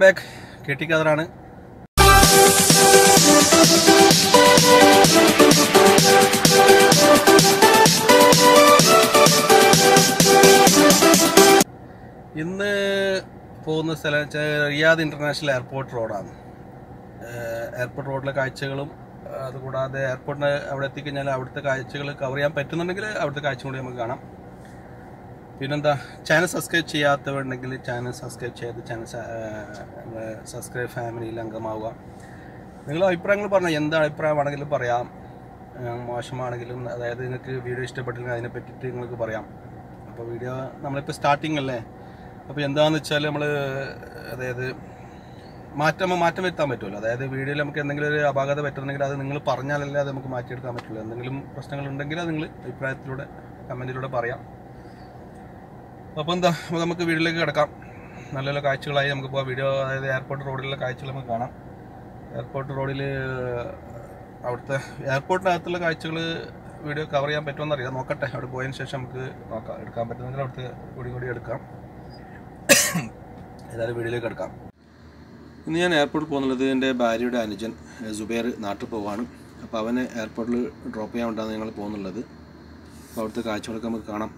Back. KT ഖദറാണ്. ഇന്ന് പോകുന്ന സ്ഥലം റിയാദ് ഇന്റർനാഷണൽ എയർപോർട്ട് റോഡാണ്. എയർപോർട്ട് റോഡിലെ കാഴ്ചകളും അതുകൂടാതെ എയർപോർട്ടിന് അവിടെ എത്തിക്കഴിഞ്ഞാൽ അവിടുത്തെ കാഴ്ചകൾ കവർ ചെയ്യാൻ പറ്റുന്നുണ്ടെങ്കിൽ അവിടുത്തെ കാഴ്ച കൂടി നമുക്ക് കാണാം. പിന്നെന്താ, ചാനൽ സബ്സ്ക്രൈബ് ചെയ്യാത്തവരുണ്ടെങ്കിൽ ചാനൽ സബ്സ്ക്രൈബ് ചെയ്ത് സബ്സ്ക്രൈബ് ഫാമിലിയിൽ അംഗമാവുക. നിങ്ങളുടെ അഭിപ്രായങ്ങൾ പറഞ്ഞാൽ എന്താ അഭിപ്രായമാണെങ്കിലും പറയാം, മോശമാണെങ്കിലും, അതായത് നിങ്ങൾക്ക് വീഡിയോ ഇഷ്ടപ്പെട്ടില്ലെങ്കിൽ അതിനെ പറ്റിയിട്ട് നിങ്ങൾക്ക് പറയാം. അപ്പോൾ വീഡിയോ നമ്മളിപ്പോൾ സ്റ്റാർട്ടിങ് അല്ലേ, അപ്പോൾ എന്താണെന്ന് വെച്ചാൽ നമ്മൾ അതായത് മാറ്റം വരുത്താൻ പറ്റുമല്ലോ. അതായത് വീഡിയോയിൽ നമുക്ക് എന്തെങ്കിലും ഒരു അപാകത പറ്റുന്നുണ്ടെങ്കിൽ അത് നിങ്ങൾ പറഞ്ഞാലല്ലേ അത് നമുക്ക് മാറ്റിയെടുക്കാൻ പറ്റുള്ളൂ. എന്തെങ്കിലും പ്രശ്നങ്ങളുണ്ടെങ്കിൽ അത് നിങ്ങൾ അഭിപ്രായത്തിലൂടെ കമൻറ്റിലൂടെ പറയാം. അപ്പോൾ എന്താ, നമുക്ക് വീഡിയോയിലേക്ക് കിടക്കാം. നല്ല നല്ല കാഴ്ചകളായി നമുക്ക് പോകാം. വീഡിയോ അതായത് എയർപോർട്ട് റോഡിലുള്ള കാഴ്ചകൾ നമുക്ക് കാണാം. എയർപോർട്ട് റോഡിൽ അവിടുത്തെ എയർപോർട്ടിനകത്തുള്ള കാഴ്ചകൾ വീഡിയോ കവർ ചെയ്യാൻ പറ്റുമെന്ന് അറിയാം. നോക്കട്ടെ, അവിടെ പോയതിന് ശേഷം നമുക്ക് നോക്കാം. എടുക്കാൻ പറ്റുന്നെങ്കിൽ അവിടുത്തെ കൂടി എടുക്കാം. ഏതായാലും വീഡിയോയിലേക്ക് എടുക്കാം. ഇന്ന് ഞാൻ എയർപോർട്ടിൽ പോകുന്നുള്ളത് എൻ്റെ ഭാര്യയുടെ അനുജൻ സുബൈർ നാട്ടിൽ പോവാണ്. അപ്പോൾ അവനെ എയർപോർട്ടിൽ ഡ്രോപ്പ് ചെയ്യാൻ കൊണ്ടാണ് ഞങ്ങൾ പോകുന്നുള്ളത്. അപ്പോൾ അവിടുത്തെ കാഴ്ചകളൊക്കെ നമുക്ക് കാണാം.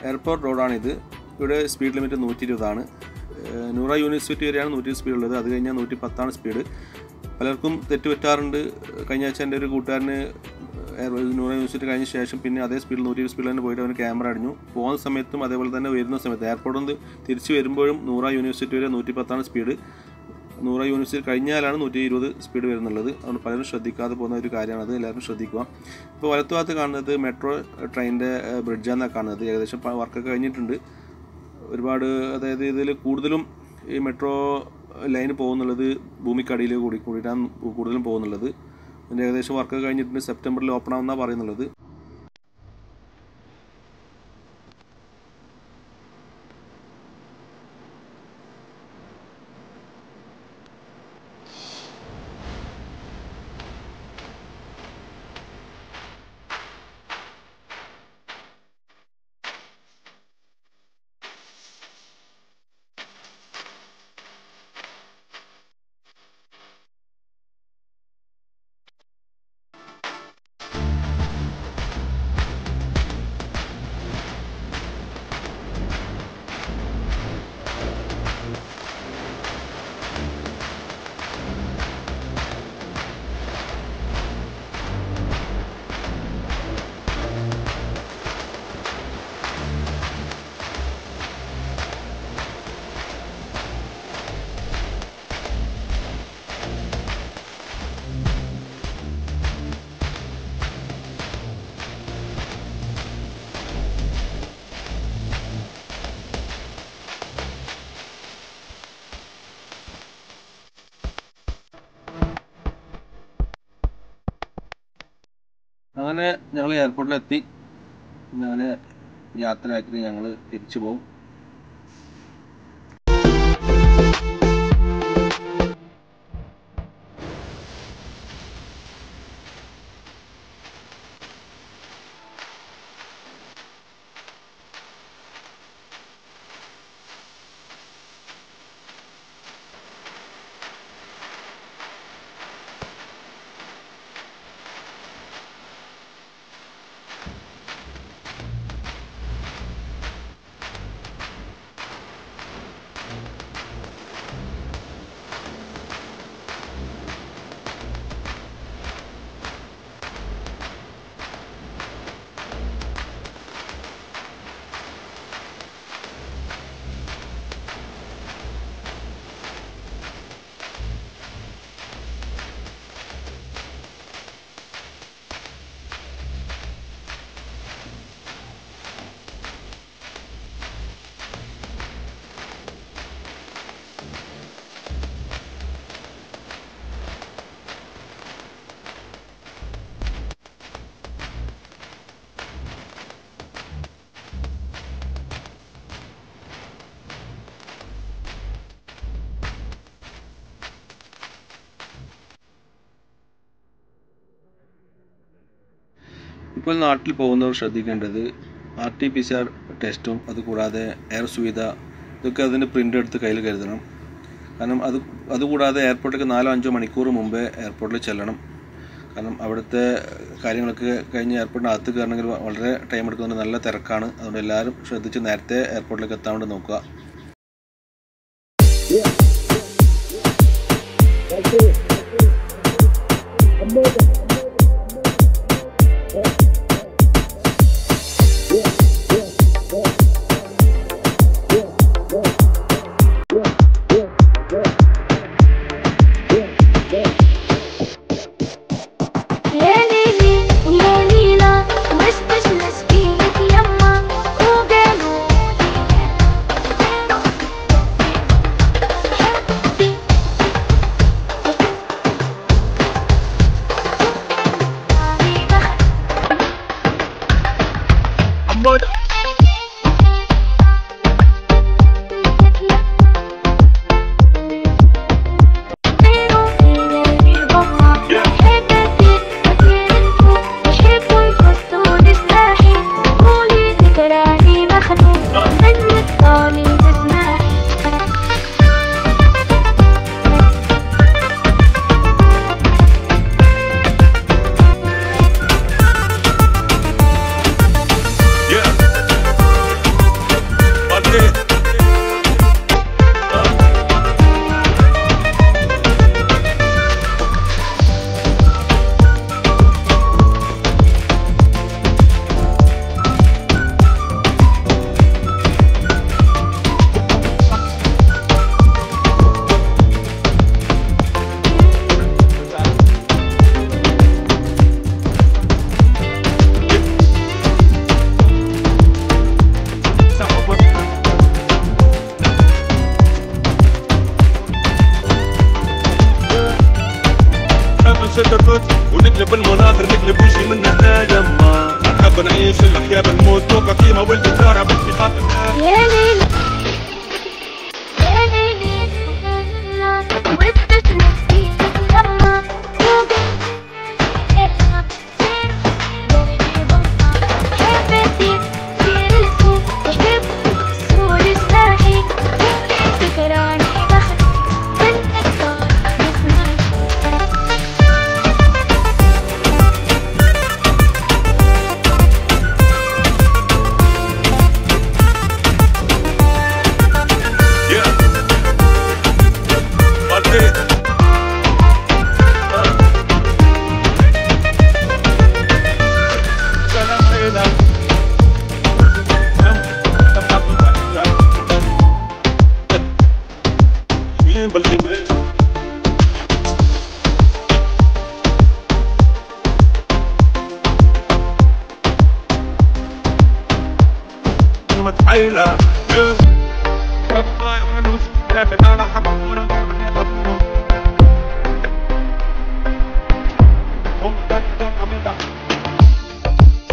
എയർപോർട്ട് റോഡാണിത്. ഇവിടെ സ്പീഡ് ലിമിറ്റ് 120 നൂറ യൂണിവേഴ്സിറ്റി വരെയാണ് 120 സ്പീഡ് ഉള്ളത്. അത് കഴിഞ്ഞാൽ 110 സ്പീഡ്. പലർക്കും തെറ്റുപറ്റാറുണ്ട്. കഴിഞ്ഞ ആഴ്ച എൻ്റെ ഒരു കൂട്ടുകാരന് നൂറ യൂണിവേഴ്സിറ്റി കഴിഞ്ഞ ശേഷം പിന്നെ അതേ സ്പീഡിൽ 120 സ്പീഡിൽ തന്നെ പോയിട്ട് അവന് ക്യാമറ അടിഞ്ഞു. പോകുന്ന സമയത്തും അതേപോലെ തന്നെ വരുന്ന സമയത്ത് എയർപോർട്ടിൽ നിന്ന് തിരിച്ച് വരുമ്പോഴും നൂറ യൂണിവേഴ്സിറ്റി വരെ 110 സ്പീഡ്. നൂറ യൂണിവേഴ്സിറ്റി കഴിഞ്ഞാലാണ് 120 സ്പീഡ് വരുന്നുള്ളത്. അതുകൊണ്ട് പലരും ശ്രദ്ധിക്കാതെ പോകുന്ന ഒരു കാര്യമാണത്. എല്ലാവരും ശ്രദ്ധിക്കുക. ഇപ്പോൾ വലത്തു ഭാഗത്ത് കാണുന്നത് മെട്രോ ട്രെയിനിൻ്റെ ബ്രിഡ്ജാണെന്നാണ് കാണുന്നത്. ഏകദേശം വർക്കൊക്കെ കഴിഞ്ഞിട്ടുണ്ട് ഒരുപാട്. അതായത് ഇതിൽ കൂടുതലും ഈ മെട്രോ ലൈൻ പോകുന്നുള്ളത് ഭൂമിക്കടിയിൽ കൂടിയിട്ടാണ് കൂടുതലും പോകുന്നുള്ളത്. അതിൻ്റെ ഏകദേശം വർക്കൊക്കെ കഴിഞ്ഞിട്ടുണ്ട്. സെപ്റ്റംബറിൽ ഓപ്പൺ ആവുമെന്നാണ് പറയുന്നുള്ളത്. അങ്ങനെ ഞങ്ങൾ എയർപോർട്ടിലെത്തി. ഞാൻ യാത്രയാക്കി ഞങ്ങൾ തിരിച്ചു പോകും. ഇപ്പോൾ നാട്ടിൽ പോകുന്നവർ ശ്രദ്ധിക്കേണ്ടത് RT-PCR ടെസ്റ്റും അതുകൂടാതെ എയർ സുവിധ ഇതൊക്കെ അതിൻ്റെ പ്രിൻ്റ് എടുത്ത് കയ്യിൽ കരുതണം. കാരണം അതുകൂടാതെ എയർപോർട്ടിലേക്ക് 4-5 മണിക്കൂർ മുമ്പേ എയർപോർട്ടിൽ ചെല്ലണം. കാരണം അവിടുത്തെ കാര്യങ്ങളൊക്കെ കഴിഞ്ഞ് എയർപോർട്ടിനകത്ത് കയറണമെങ്കിൽ വളരെ ടൈം എടുക്കുന്നുണ്ട്, നല്ല തിരക്കാണ്. അതുകൊണ്ട് എല്ലാവരും ശ്രദ്ധിച്ച് നേരത്തെ എയർപോർട്ടിലേക്ക് എത്താൻ വേണ്ടി നോക്കുക. ونقلب المناظر نقلب وجهي من هنا يما نحب نعيش الحياة بالموت توقع كيما ولد الزارع بنتي خاطر يا ليل يا ليل ودت نفسي لما حبيتي سير السوق تحب السور الساحي فكراني متحيلة لكن أنا حبورة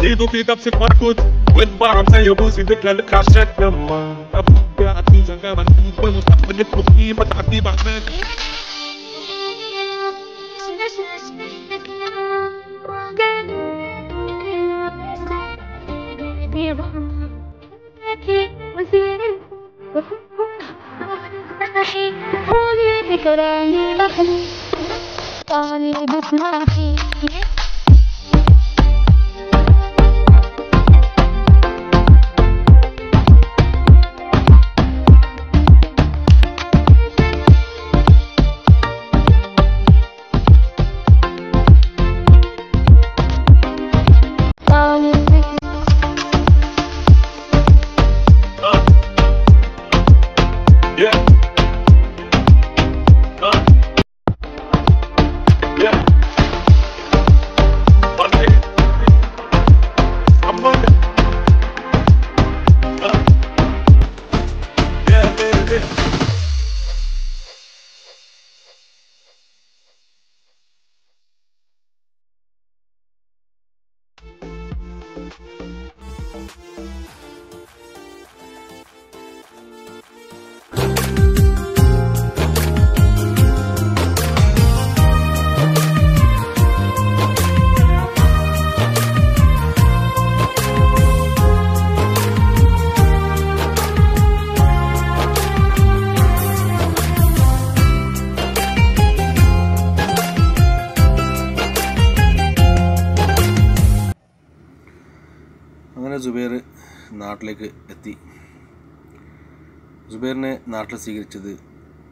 زيدوا في كبسة مركوت وانبعم زي بوسي ذكرى لك عشان لما أبوك عدي زنجابا والمستقبل نتبخ فيه ما تعدي بعدين فكراني لحني طالب اسمعي നാട്ടിലേക്ക് എത്തി. സുബൈറിനെ നാട്ടിൽ സ്വീകരിച്ചത്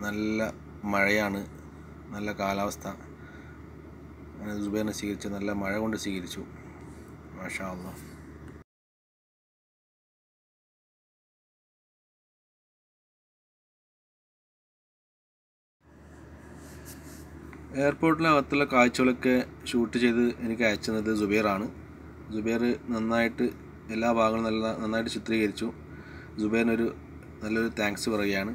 നല്ല മഴയാണ്, നല്ല കാലാവസ്ഥ. സുബൈറിനെ സ്വീകരിച്ച് നല്ല മഴ കൊണ്ട് സ്വീകരിച്ചു. മാഷാ അല്ലാഹ്. എയർപോർട്ടിനകത്തുള്ള കാഴ്ചകളൊക്കെ ഷൂട്ട് ചെയ്ത് എനിക്ക് അയച്ചു തന്നത് സുബൈറാണ്. സുബൈർ നന്നായിട്ട് എല്ലാ ഭാഗങ്ങളും നന്നായിട്ട് ചിത്രീകരിച്ചു. സുബൈറിനൊരു നല്ലൊരു താങ്ക്സ് പറയുകയാണ്.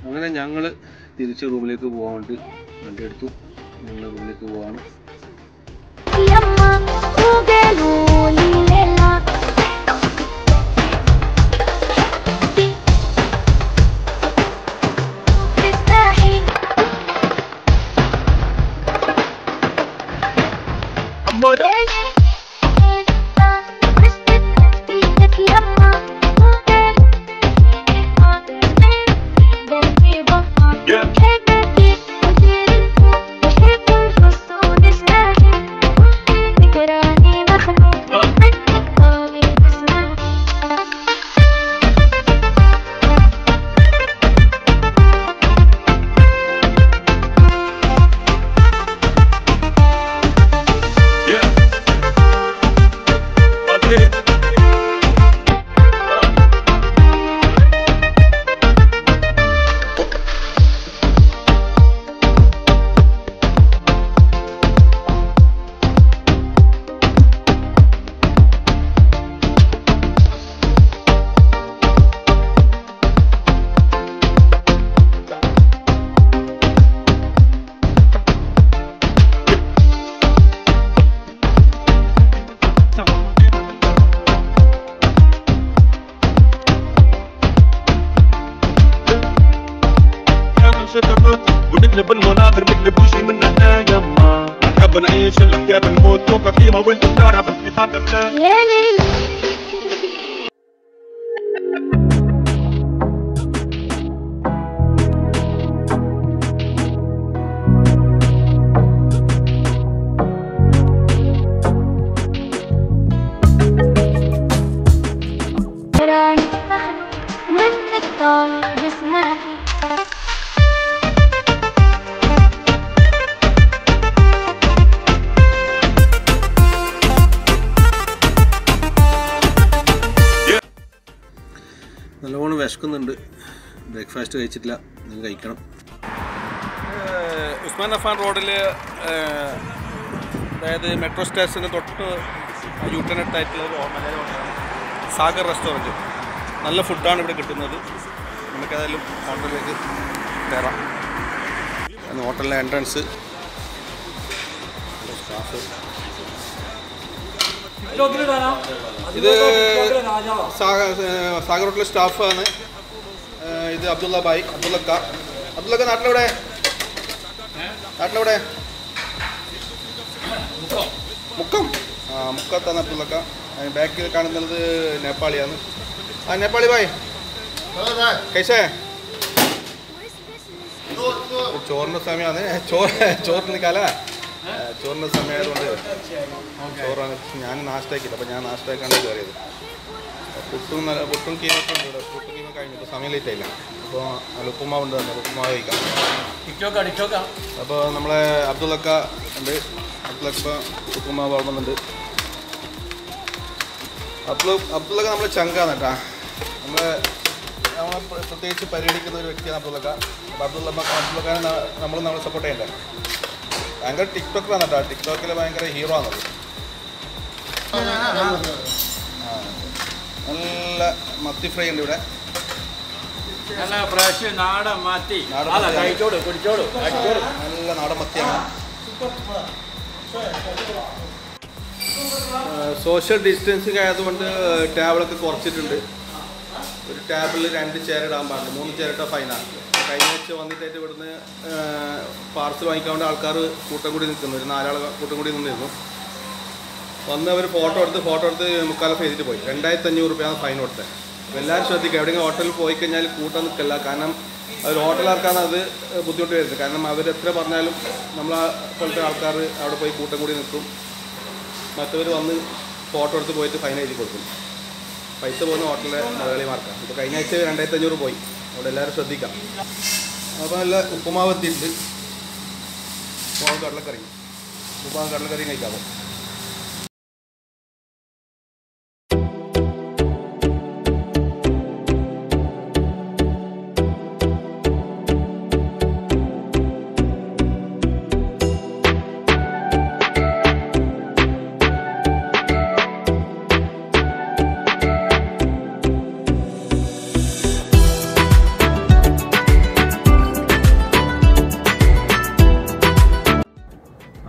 അങ്ങനെ ഞങ്ങൾ തിരിച്ച് റൂമിലേക്ക് പോകാൻ വേണ്ടി വണ്ടി എടുത്തു. ഞങ്ങൾ റൂമിലേക്ക് പോവാണ്. ونقلب المناظر نقلب شي منها يما نحب نعيش الحكايه بالموت توقع قيمه وانت بتعرف في خاطرنا يا ليل منك طالب اسمعي നല്ലോണം വിശക്കുന്നുണ്ട്. ബ്രേക്ക്ഫാസ്റ്റ് കഴിച്ചിട്ടില്ല, നിങ്ങൾ കഴിക്കണം. ഉസ്മാൻ അഫാൻ റോഡിൽ, അതായത് മെട്രോ സ്റ്റേഷന് തൊട്ട് യൂട്ടേണായിട്ടുള്ള ഒരു സാഗർ റെസ്റ്റോറൻറ്റ്. നല്ല ഫുഡാണ് ഇവിടെ കിട്ടുന്നത്. നമുക്കേതായാലും ഹോട്ടലിലേക്ക് കയറാം. ഹോട്ടലിലെ എൻട്രൻസ് സ്റ്റാഫ്. ഇത് സാഗർ ഹോട്ടലിലെ സ്റ്റാഫാണ്. ഇത് അബ്ദുള്ള ഭായ്, അബ്ദുള്ളക്ക. നാട്ടിലെവിടെ? മുക്കം. മുക്കത്താണ് അബ്ദുള്ളക്ക. ബാക്കിൽ കാണുന്നത് നേപ്പാളിയാണ്. നേപ്പാളി ഭായ് കൈസേ? ചോറിൻ്റെ സമയമാണ്. ചോറിന് കാല ചോറിൻ്റെ സമയമായതുകൊണ്ട് ചോറാണ്. ഞാൻ നാഷ്ടാക്കിയില്ല, അപ്പോൾ ഞാൻ നാഷ്ടാക്കാണ് കയറിയത്. പുട്ടും കീമൊക്കെ ഉണ്ട് ഇവിടെ. പുട്ടും കീമ കഴിഞ്ഞു, ഇപ്പോൾ സമയം ലേറ്റ് ആയില്ല. അപ്പോൾ നല്ല ഉപ്പുമാവുണ്ട്, തന്നെ ഉപ്പുമാവ് കഴിക്കാം. അപ്പോൾ നമ്മളെ അബ്ദുള്ളക്ക ഉണ്ട്. അബ്ദുള്ളക്ക ഉപ്പുമാവ് വളർന്നുണ്ട്. അബ്ദുള്ളക്ക നമ്മളെ ചങ്കാണ് കേട്ടാ. നമ്മളെ പ്രത്യേകിച്ച് പരിഗണിക്കുന്ന ഒരു വ്യക്തിയാണ് അബ്ദുള്ളക്ക. അപ്പോൾ അബ്ദുള്ളക്കാരെ നമ്മളെ സപ്പോർട്ട് ചെയ്യണ്ടേ. ഭയങ്കര ടിക്ടോക്കറാണ് കേട്ടോ. ടിക്ടോക്കിൽ ഭയങ്കര ഹീറോ ആണത്. നല്ല മത്തി ഫ്രൈ ഉണ്ട് ഇവിടെ. നാടൻ മത്തി, നല്ല നാടൻ മത്തിയാണ്. സോഷ്യൽ ഡിസ്റ്റൻസിങ് ആയതുകൊണ്ട് ടേബിളൊക്കെ കുറച്ചിട്ടുണ്ട്. ഒരു ടേബിളിൽ 2 ചെയർ ഇടാൻ പാടില്ല, 3 ചെയർ ഇട്ടാൽ ഫൈനാണ്. കഴിഞ്ഞ ആഴ്ച വന്നിട്ടായിട്ട് ഇവിടുന്ന് പാർസൽ വാങ്ങിക്കാണ്ട് ആൾക്കാർ കൂട്ടം കൂടി നിൽക്കുന്നു, ഒരു 4 ആൾ കൂട്ടം കൂടി നിന്നിരുന്നു. വന്ന് അവർ ഫോട്ടോ എടുത്ത് മുക്കാലഫ് ചെയ്തിട്ട് പോയി. 2500 രൂപയാണ് ഫൈൻ കൊടുത്തത്. അപ്പോൾ എല്ലാവരും ശ്രദ്ധിക്കുക, എവിടെയെങ്കിലും ഹോട്ടലിൽ പോയി കഴിഞ്ഞാൽ കൂട്ടാൻ നിൽക്കില്ല. കാരണം അവർ ഹോട്ടലുകാർക്കാണ് അത് ബുദ്ധിമുട്ട് വരുന്നത്. കാരണം അവരെത്ര പറഞ്ഞാലും നമ്മളെ പോലത്തെ ആൾക്കാർ അവിടെ പോയി കൂട്ടം കൂടി നിൽക്കും. മറ്റവർ വന്ന് ഫോട്ടോ എടുത്ത് പോയിട്ട് ഫൈൻ എഴുതി കൊടുക്കും. പൈസ പോകുന്ന ഹോട്ടലിലെ മലയാളിമാർക്കാണ്. ഇപ്പോൾ കഴിഞ്ഞ ആഴ്ച 2500 പോയി. അവിടെ എല്ലാവരും ശ്രദ്ധിക്കാം. അപ്പോൾ നല്ല ഉപ്പുമാവ് എത്തിയിട്ടുണ്ട്. ഉപ്പുമാവ് കടലക്കറിയും കഴിക്കാമോ?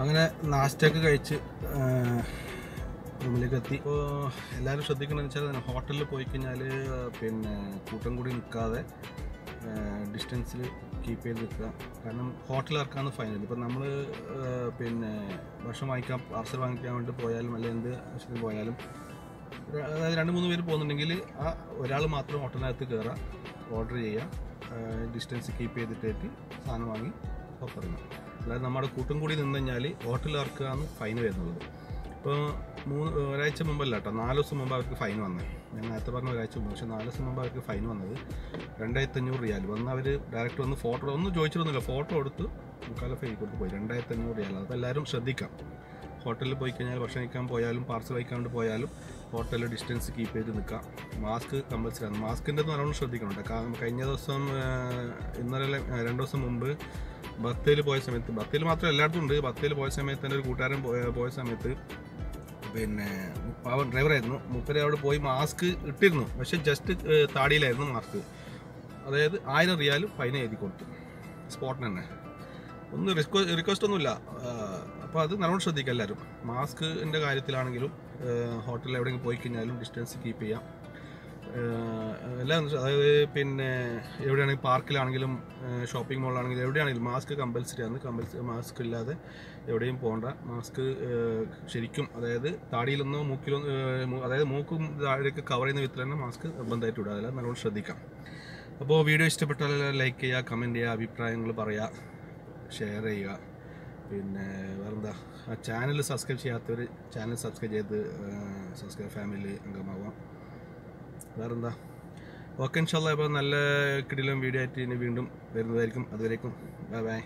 അങ്ങനെ നാസ്റ്റൊക്കെ കഴിച്ച് റൂമിലേക്ക് എത്തി. ഇപ്പോൾ എല്ലാവരും ശ്രദ്ധിക്കണമെന്ന് വെച്ചാൽ ഹോട്ടലിൽ പോയി കഴിഞ്ഞാൽ പിന്നെ കൂട്ടം കൂടി നിൽക്കാതെ ഡിസ്റ്റൻസിൽ കീപ്പ് ചെയ്ത് നിൽക്കുക. കാരണം ഹോട്ടലുകാർക്കാണ് ഫൈനൽ. ഇപ്പം നമ്മൾ പിന്നെ ഭക്ഷണം വാങ്ങിക്കാൻ പാർസൽ വാങ്ങിക്കാൻ വേണ്ടി പോയാലും അല്ലെങ്കിൽ എന്ത് ആവശ്യത്തിന് പോയാലും, അതായത് 2-3 പേര് പോകുന്നുണ്ടെങ്കിൽ ആ ഒരാൾ മാത്രം ഹോട്ടലിനകത്ത് കയറുക, ഓർഡർ ചെയ്യുക, ഡിസ്റ്റൻസ് കീപ്പ് ചെയ്തിട്ടേക്ക് സാധനം വാങ്ങി പുറത്തിറങ്ങുക. അതായത് നമ്മുടെ കൂട്ടം കൂടി നിന്ന് കഴിഞ്ഞാൽ ഹോട്ടലുകാർക്കാണ് ഫൈൻ വരുന്നത്. ഇപ്പോൾ ഒരാഴ്ച മുമ്പല്ല കേട്ടോ, 4 ദിവസം മുമ്പ് അവർക്ക് ഫൈൻ വന്നത്. ഞാൻ നേരത്തെ പറഞ്ഞ ഒരാഴ്ച മുമ്പ്, പക്ഷേ 4 ദിവസം മുമ്പ് അവർക്ക് ഫൈൻ വന്നത് 2500 റിയാൽ. വന്ന് അവർ ഡയറക്റ്റ് വന്ന് ഫോട്ടോ ഒന്നും ചോദിച്ചിട്ടൊന്നുമില്ല, ഫോട്ടോ എടുത്ത് മുക്കാലഫ് എഴുതി കൊടുത്ത് പോയി. 2500 റിയാൽ. അപ്പോൾ എല്ലാവരും ശ്രദ്ധിക്കാം. ഹോട്ടലിൽ പോയി കഴിഞ്ഞാൽ ഭക്ഷണം കഴിക്കാൻ പോയാലും പാർസൽ കഴിക്കാണ്ട് പോയാലും ഹോട്ടലിൽ ഡിസ്റ്റൻസ് കീപ്പ് ചെയ്ത് നിൽക്കാം. മാസ്ക് കമ്പൽസറി ആണ്. മാസ്കിൻ്റെ നല്ലോണം ശ്രദ്ധിക്കണം. കഴിഞ്ഞ ദിവസം ഇന്നലെ 2 ദിവസം മുമ്പ് ബത്തേൽ പോയ സമയത്ത്, ബത്തേൽ മാത്രം എല്ലായിടത്തും ഉണ്ട്, ബത്തേൽ പോയ സമയത്ത് എൻ്റെ ഒരു കൂട്ടുകാരൻ പോയ സമയത്ത് പിന്നെ പാവൻ ഡ്രൈവറായിരുന്നു, മൂപ്പര് അവിടെ പോയി മാസ്ക് ഇട്ടിരുന്നു, പക്ഷേ ജസ്റ്റ് താടിയിലായിരുന്നു മാസ്ക്. അതായത് 1000 റിയാൽ ഫൈൻ എഴുതി കൊടുത്തു സ്പോട്ടിന് തന്നെ. ഒന്നും റിക്വസ്റ്റ് ഒന്നുമില്ല. അപ്പോൾ അത് നല്ലോണം ശ്രദ്ധിക്കുക എല്ലാവരും. മാസ്കിൻ്റെ കാര്യത്തിലാണെങ്കിലും ഹോട്ടലിൽ എവിടെയെങ്കിലും പോയി കഴിഞ്ഞാലും ഡിസ്റ്റൻസ് കീപ്പ് ചെയ്യാം. എല്ലാം, അതായത് പിന്നെ എവിടെയാണെങ്കിലും പാർക്കിലാണെങ്കിലും ഷോപ്പിംഗ് മോളിലാണെങ്കിലും എവിടെയാണെങ്കിലും മാസ്ക് കമ്പൽസറി ആണ്. മാസ്ക് ഇല്ലാതെ എവിടെയും പോകണ്ട. മാസ്ക് ശരിക്കും, അതായത് താടിയിലൊന്നോ മൂക്കിലൊന്നോ, അതായത് മൂക്കും താഴേക്ക് കവർ ചെയ്യുന്ന വിധത്തിൽ തന്നെ മാസ്ക് നിർബന്ധമായിട്ട് ഇടുക. അതെല്ലാം നല്ലോണം ശ്രദ്ധിക്കാം. അപ്പോൾ വീഡിയോ ഇഷ്ടപ്പെട്ടാൽ ലൈക്ക് ചെയ്യുക, കമൻറ്റ് ചെയ്യുക, അഭിപ്രായങ്ങൾ പറയുക, ഷെയർ ചെയ്യുക. പിന്നെ വേറെന്താ, ആ ചാനൽ സബ്സ്ക്രൈബ് ചെയ്യാത്തവർ ചാനൽ സബ്സ്ക്രൈബ് ചെയ്ത് സബ്സ്ക്രൈബ് ഫാമിലി അംഗമാവാം. വേറെന്താ, ഓക്കെ ഇൻഷാല്ലാ. ഇപ്പോൾ നല്ല കിടിലൻ വീഡിയോ ആയിട്ട് ഇനി വീണ്ടും വരുന്നതായിരിക്കും. അതുവരേക്കും ബൈ ബൈ.